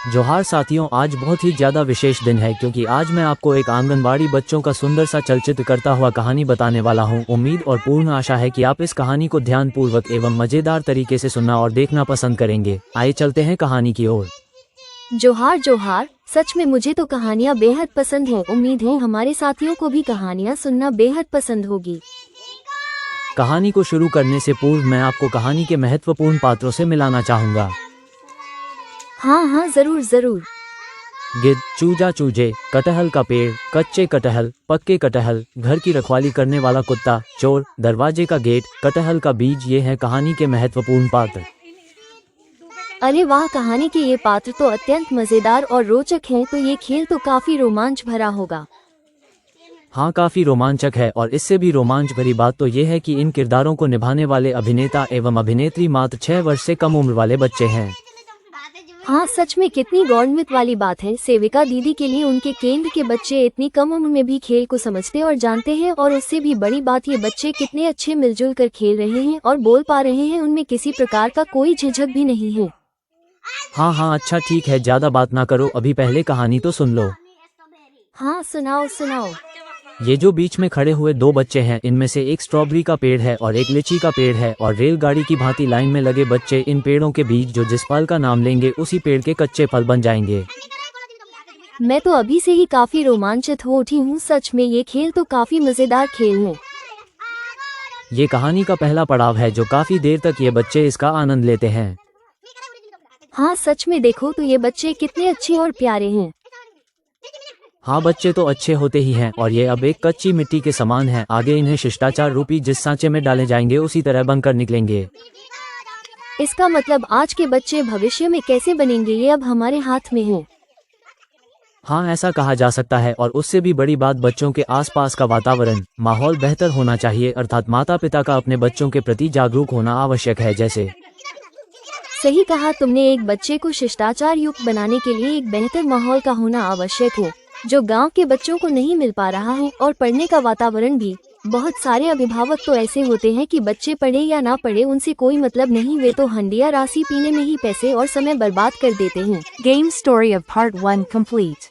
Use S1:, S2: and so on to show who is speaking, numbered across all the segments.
S1: जोहार साथियों, आज बहुत ही ज़्यादा विशेष दिन है क्योंकि आज मैं आपको एक आंगनबाड़ी बच्चों का सुंदर सा चलचित्र करता हुआ कहानी बताने वाला हूं। उम्मीद और पूर्ण आशा है कि आप इस कहानी को ध्यानपूर्वक एवं मज़ेदार तरीके से सुनना और देखना पसंद करेंगे। आइए चलते हैं कहानी की ओर।
S2: जोहार जोहार। सच में मुझे तो कहानियाँ बेहद पसंद है। उम्मीद है हमारे साथियों को भी कहानियाँ सुनना बेहद पसंद होगी।
S1: कहानी को शुरू करने से पूर्व मैं आपको कहानी के महत्वपूर्ण पात्रों से मिलाना चाहूँगा।
S2: हाँ, जरूर जरूर।
S1: गिद्ध, चूजा चूजे, कटहल का पेड़, कच्चे कटहल, पक्के कटहल, घर की रखवाली करने वाला कुत्ता, चोर, दरवाजे का गेट, कटहल का बीज, ये हैं कहानी के महत्वपूर्ण पात्र।
S2: अरे वाह, कहानी के ये पात्र तो अत्यंत मजेदार और रोचक हैं। तो ये खेल तो काफी रोमांच भरा होगा।
S1: हाँ, काफी रोमांचक है और इससे भी रोमांच भरी बात तो ये है कि इन किरदारों को निभाने वाले अभिनेता एवं अभिनेत्री मात्र 6 वर्ष से कम उम्र वाले बच्चे हैं।
S2: हाँ, सच में कितनी गौरवान्वित वाली बात है। सेविका दीदी के लिए उनके केंद्र के बच्चे इतनी कम उम्र में भी खेल को समझते और जानते हैं। और उससे भी बड़ी बात, ये बच्चे कितने अच्छे मिलजुल कर खेल रहे हैं और बोल पा रहे हैं। उनमें किसी प्रकार का कोई झिझक भी नहीं है।
S1: हाँ, अच्छा ठीक है, ज्यादा बात ना करो, अभी पहले कहानी तो सुन लो।
S2: हाँ, सुनाओ सुनाओ।
S1: ये जो बीच में खड़े हुए 2 बच्चे हैं, इनमें से एक स्ट्रॉबेरी का पेड़ है और एक लीची का पेड़ है। और रेलगाड़ी की भांति लाइन में लगे बच्चे इन पेड़ों के बीज, जो जिस फल का नाम लेंगे उसी पेड़ के कच्चे फल बन जाएंगे।
S2: मैं तो अभी से ही काफी रोमांचित हो उठी हूँ। सच में ये खेल तो काफी मजेदार खेल है।
S1: ये कहानी का पहला पड़ाव है, जो काफी देर तक ये बच्चे इसका आनंद लेते हैं।
S2: हाँ, सच में देखो तो ये बच्चे कितने अच्छे और प्यारे हैं।
S1: हाँ, बच्चे तो अच्छे होते ही हैं और ये अब एक कच्ची मिट्टी के समान हैं। आगे इन्हें शिष्टाचार रूपी जिस सांचे में डाले जाएंगे उसी तरह बनकर निकलेंगे।
S2: इसका मतलब आज के बच्चे भविष्य में कैसे बनेंगे, ये अब हमारे हाथ में है।
S1: हाँ, ऐसा कहा जा सकता है। और उससे भी बड़ी बात, बच्चों के आसपास का वातावरण, माहौल बेहतर होना चाहिए। अर्थात माता पिता का अपने बच्चों के प्रति जागरूक होना आवश्यक है। जैसे
S2: सही कहा तुमने, एक बच्चे को शिष्टाचार युक्त बनाने के लिए एक बेहतर माहौल का होना आवश्यक है, जो गांव के बच्चों को नहीं मिल पा रहा है। और पढ़ने का वातावरण भी। बहुत सारे अभिभावक तो ऐसे होते हैं कि बच्चे पढ़े या ना पढ़े उनसे कोई मतलब नहीं, वे तो हंडिया राशि पीने में ही पैसे और समय बर्बाद कर देते हैं।
S3: Game story of part 1 complete.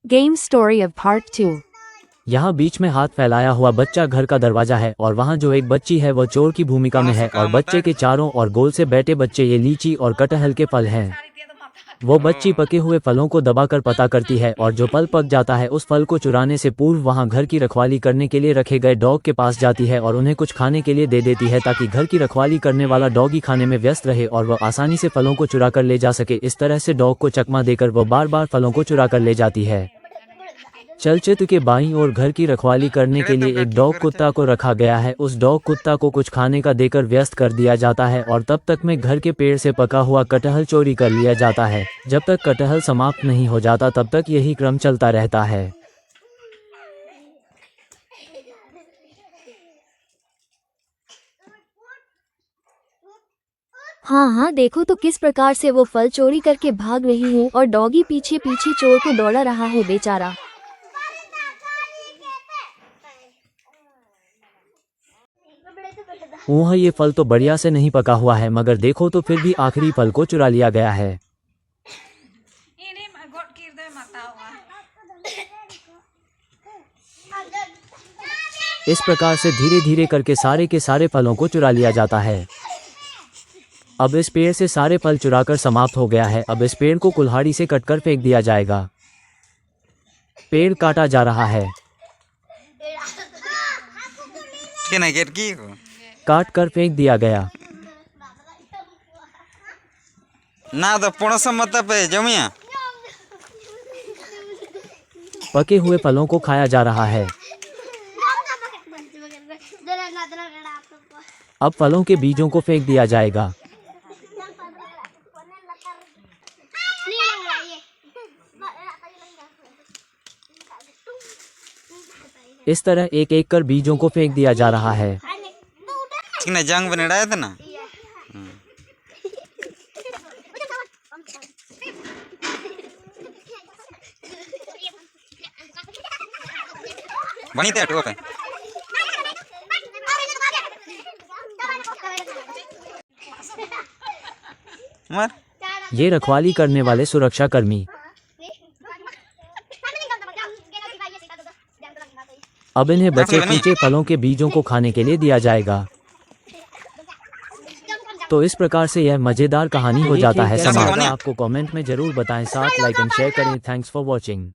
S3: Game story of part 2.
S1: यहाँ बीच में हाथ फैलाया हुआ बच्चा घर का दरवाजा है और वहाँ जो एक बच्ची है वो चोर की भूमिका में है। और बच्चे के चारों और गोल से बैठे बच्चे ये लीची और कटहल के फल हैं। वो बच्ची पके हुए फलों को दबाकर पता करती है और जो फल पक जाता है उस फल को चुराने से पूर्व वहाँ घर की रखवाली करने के लिए रखे गए डॉग के पास जाती है और उन्हें कुछ खाने के लिए दे देती है, ताकि घर की रखवाली करने वाला डॉगी खाने में व्यस्त रहे और वह आसानी से फलों को चुरा कर ले जा सके। इस तरह से डॉग को चकमा देकर वह बार बार फलों को चुरा कर ले जाती है। चलचित्र के बाईं ओर घर की रखवाली करने के लिए एक डॉग कुत्ता को रखा गया है। उस डॉग कुत्ता को कुछ खाने का देकर व्यस्त कर दिया जाता है और तब तक में घर के पेड़ से पका हुआ कटहल चोरी कर लिया जाता है। जब तक कटहल समाप्त नहीं हो जाता तब तक यही क्रम चलता रहता है।
S2: हाँ, देखो तो किस प्रकार से वो फल चोरी करके भाग रही है और डॉगी पीछे पीछे चोर को दौड़ा रहा है, बेचारा।
S1: वह ये फल तो बढ़िया से नहीं पका हुआ है, मगर देखो तो फिर भी आखिरी फल को चुरा लिया गया है। इस प्रकार से धीरे धीरे करके सारे के सारे फलों को चुरा लिया जाता है। अब इस पेड़ से सारे फल चुराकर समाप्त हो गया है। अब इस पेड़ को कुल्हाड़ी से कटकर फेंक दिया जाएगा। पेड़ काटा जा रहा है। काट कर फेंक दिया गया।
S4: ना तो पड़ोस मत पे जमिया।
S1: पके हुए फलों को खाया जा रहा है। अब फलों के बीजों को फेंक दिया जाएगा। इस तरह एक एक कर बीजों को फेंक दिया जा रहा है।
S4: जंग बनाया था ना। बनी थे टोके। मर
S1: ये रखवाली करने वाले सुरक्षा कर्मी। अब इन्हें बचे कूचे फलों के बीजों को खाने के लिए दिया जाएगा। तो इस प्रकार से यह मजेदार कहानी हो जाता है समाप्त। आपको कमेंट में जरूर बताएं, साथ लाइक एंड शेयर करें। Thanks for watching.